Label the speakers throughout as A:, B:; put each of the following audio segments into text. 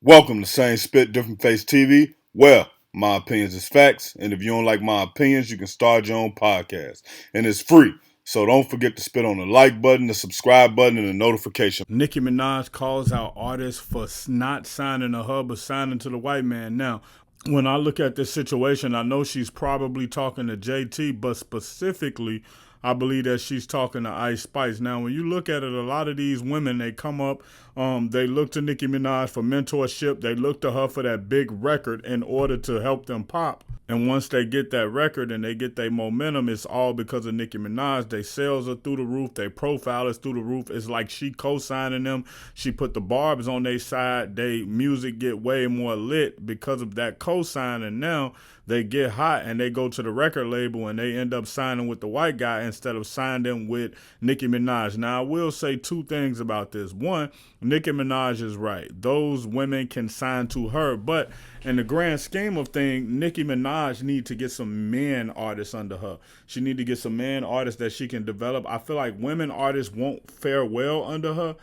A: Welcome to Same Spit, Different Face TV. Well, my opinions is facts, and if you don't like my opinions, you can start your own podcast. And it's free. So don't forget to spit on the like button, the subscribe button, and the notification. Nicki Minaj calls out artists for not signing to her, but signing to the white man. Now, when I look at this situation, I know she's probably talking to JT, but specifically, I believe that she's talking to Ice Spice. Now, when you look at it, a lot of these women, they come up, they look to Nicki Minaj for mentorship. They look to her for that big record in order to help them pop. And once they get that record and they get their momentum, it's all because of Nicki Minaj. They sales are through the roof. Their profile is through the roof. It's like she co-signing them. She put the barbs on their side. They music get way more lit because of that co-sign. And now they get hot and they go to the record label and they end up signing with the white guy instead of signing with Nicki Minaj. Now, I will say two things about this. One, Nicki Minaj is right. Those women can sign to her, but in the grand scheme of things, Nicki Minaj need to get some men artists under her. She need to get some man artists that she can develop. I feel like women artists won't fare well under her,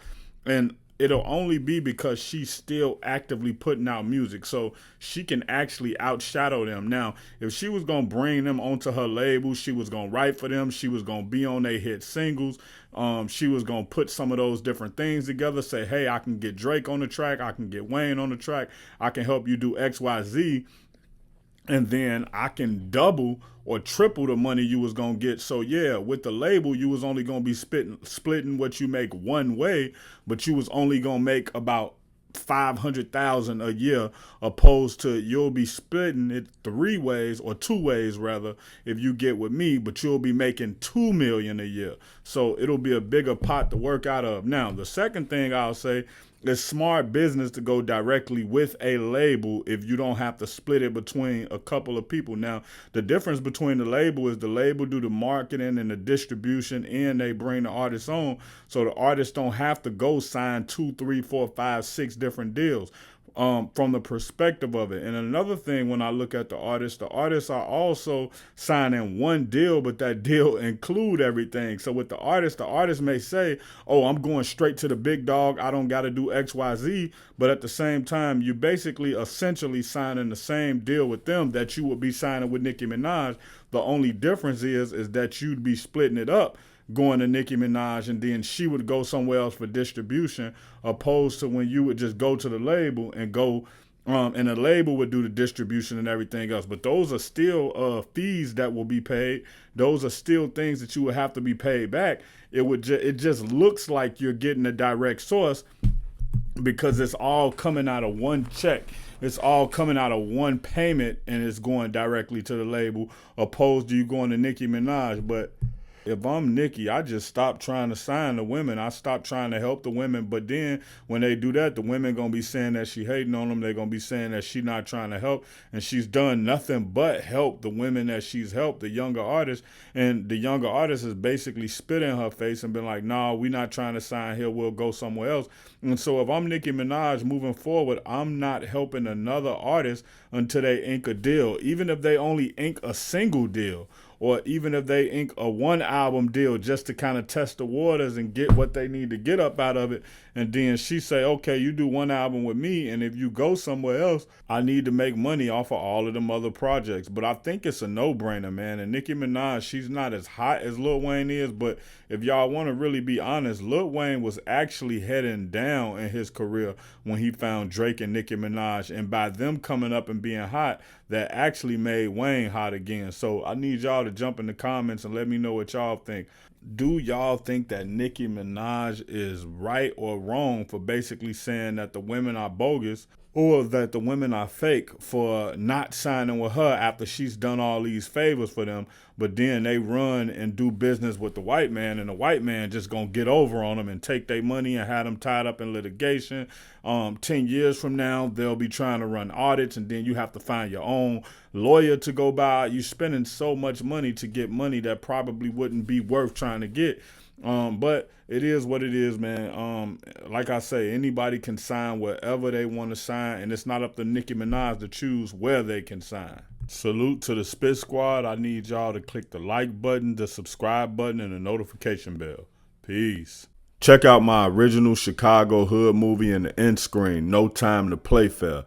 A: and it'll only be because she's still actively putting out music, so she can actually outshadow them. Now, if she was gonna bring them onto her label, she was gonna write for them, she was gonna be on their hit singles, she was gonna put some of those different things together, say, hey, I can get Drake on the track, I can get Wayne on the track, I can help you do XYZ, and then I can double or triple the money you was gonna get. So yeah, with the label, you was only gonna be splitting what you make one way, but you was only gonna make about 500,000 a year, opposed to you'll be splitting it three ways or two ways rather if you get with me, but you'll be making 2 million a year. So it'll be a bigger pot to work out of. Now, the second thing I'll say, it's smart business to go directly with a label if you don't have to split it between a couple of people. Now, the difference between the label is the label do the marketing and the distribution, and they bring the artists on, so the artists don't have to go sign two, three, four, five, six different deals. From the perspective of it. And another thing, when I look at the artists are also signing one deal, but that deal include everything. So with the artist may say, oh, I'm going straight to the big dog, I don't got to do XYZ, but at the same time, you basically essentially signing the same deal with them that you would be signing with Nicki Minaj. The only difference is that you'd be splitting it up, going to Nicki Minaj, and then she would go somewhere else for distribution, opposed to when you would just go to the label and go, and the label would do the distribution and everything else. But those are still fees that will be paid. Those are still things that you would have to be paid back. It just looks like you're getting a direct source because it's all coming out of one check. It's all coming out of one payment, and it's going directly to the label, opposed to you going to Nicki Minaj. But if I'm Nicki, I just stop trying to sign the women. I stop trying to help the women. But then when they do that, the women gonna be saying that she hating on them. They're gonna be saying that she not trying to help, and she's done nothing but help the women that she's helped, the younger artists. And the younger artist has basically spit in her face and been like, "Nah, we not trying to sign here. We'll go somewhere else." And so if I'm Nicki Minaj moving forward, I'm not helping another artist until they ink a deal, even if they only ink a single deal, or even if they ink a one album deal, just to kind of test the waters and get what they need to get up out of it. And then she say, okay, you do one album with me, and if you go somewhere else, I need to make money off of all of them other projects. But I think it's a no-brainer, man. And Nicki Minaj, she's not as hot as Lil Wayne is, but if y'all want to really be honest, Lil Wayne was actually heading down in his career when he found Drake and Nicki Minaj, and by them coming up and being hot, that actually made Wayne hot again. So I need y'all to jump in the comments and let me know what y'all think. Do y'all think that Nicki Minaj is right or wrong for basically saying that the women are bogus, or that the women are fake for not signing with her after she's done all these favors for them, but then they run and do business with the white man, and the white man just gonna get over on them and take their money and have them tied up in litigation. 10 years from now, they'll be trying to run audits, and then you have to find your own lawyer to go by. You're spending so much money to get money that probably wouldn't be worth trying to get. But it is what it is, man. Like I say, anybody can sign wherever they want to sign, and it's not up to Nicki Minaj to choose where they can sign. Salute to the Spit Squad. I need y'all to click the like button, the subscribe button, and the notification bell. Peace. Check out my original Chicago hood movie in the end screen, No Time to Play Fair.